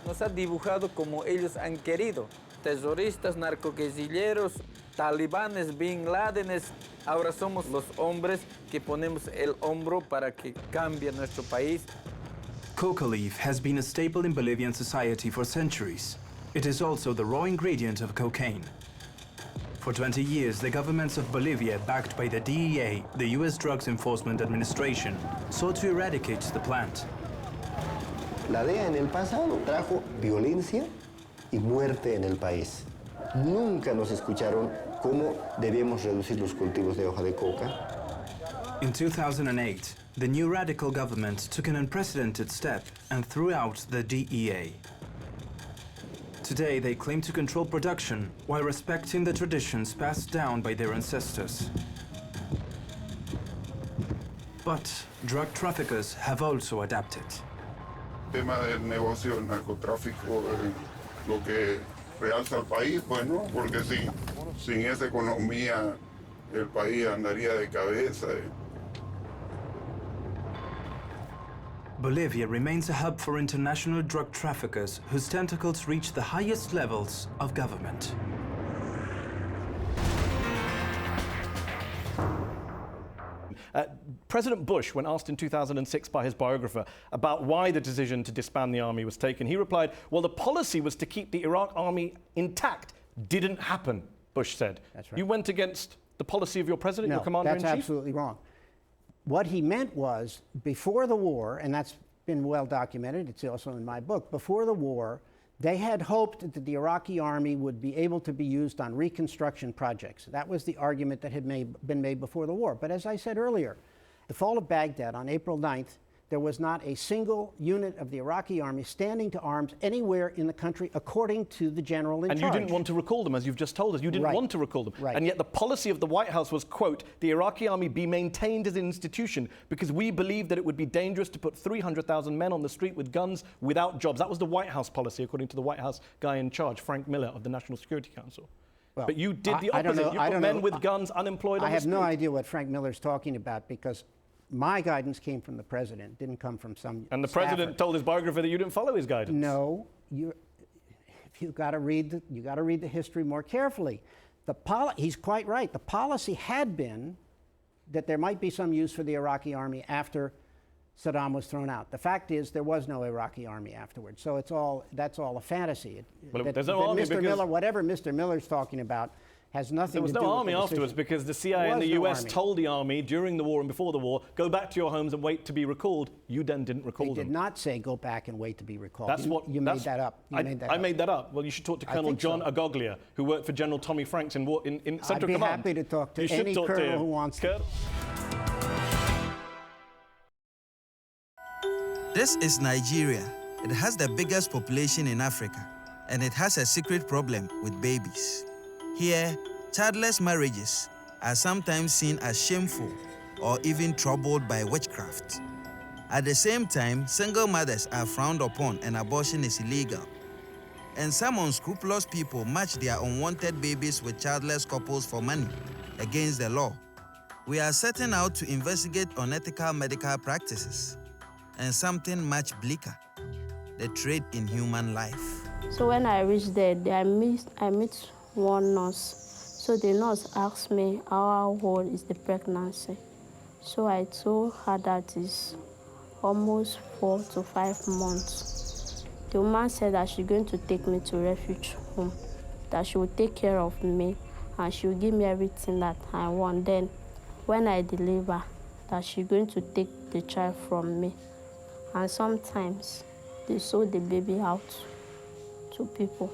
nos ha dibujado como ellos han querido. Terroristas, narcoguerrilleros, talibanes, bin Ladenes. Ahora somos los hombres que ponemos el hombro para que cambie nuestro país. Coca leaf has been a staple in Bolivian society for centuries. It is also the raw ingredient of cocaine. For 20 years, the governments of Bolivia, backed by the DEA, the U.S. Drugs Enforcement Administration, sought to eradicate the plant. La DEA en el pasado trajo violencia y muerte en el país. Nunca nos escucharon cómo debíamos reducir los cultivos de hoja de coca. In 2008, the new radical government took an unprecedented step and threw out the DEA. Today, they claim to control production while respecting the traditions passed down by their ancestors. But drug traffickers have also adapted. El tema del negocio del narcotráfico es lo que realza al país, pues, ¿no? Porque sin esa economía el país andaría de cabeza. Bolivia remains a hub for international drug traffickers whose tentacles reach the highest levels of government. President Bush, when asked in 2006 by his biographer about why the decision to disband the army was taken, he replied, well, the policy was to keep the Iraq army intact. Didn't happen, Bush said. That's right. You went against the policy of your president, your commander-in-chief? No, that's absolutely wrong. What he meant was, before the war, and that's been well documented, it's also in my book, before the war, they had hoped that the Iraqi army would be able to be used on reconstruction projects. That was the argument that had been made before the war. But as I said earlier, the fall of Baghdad on April 9th, there was not a single unit of the Iraqi army standing to arms anywhere in the country, according to the general in charge. And you didn't want to recall them, as you've just told us. You didn't want to recall them. Right. And yet the policy of the White House was, quote, the Iraqi army be maintained as an institution because we believe that it would be dangerous to put 300,000 men on the street with guns without jobs. That was the White House policy, according to the White House guy in charge, Frank Miller of the National Security Council. Well, but you did the opposite. You put men with guns unemployed on the street. I have no idea what Frank Miller's talking about, because my guidance came from the president, didn't come from some And the staffer. president told his biographer that you didn't follow his guidance. No, you got to read the history more carefully. He's quite right. The policy had been that there might be some use for the Iraqi army after Saddam was thrown out. The fact is, there was no Iraqi army afterwards. So that's all a fantasy. Well, there's no army Mr. Miller, whatever Mr. Miller's talking about, has nothing to do with the decision. There was no army afterwards because the CIA and the US told the army during the war and before the war, go back to your homes and wait to be recalled. You then didn't recall them. They did not say go back and wait to be recalled. You made that up. I made that up. Well, you should talk to Colonel John Agoglia, who worked for General Tommy Franks in Central Command. I'd be happy to talk to any colonel who wants to. This is Nigeria. It has the biggest population in Africa, and it has a secret problem with babies. Here, childless marriages are sometimes seen as shameful or even troubled by witchcraft. At the same time, single mothers are frowned upon and abortion is illegal. And some unscrupulous people match their unwanted babies with childless couples for money, against the law. We are setting out to investigate unethical medical practices and something much bleaker, the trade in human life. So when I reached there, I met one nurse. So the nurse asked me how old is the pregnancy. So I told her that it's almost 4 to 5 months. The woman said that she's going to take me to refuge home, that she will take care of me and she will give me everything that I want. Then when I deliver, that she's going to take the child from me. And sometimes they sold the baby out to people.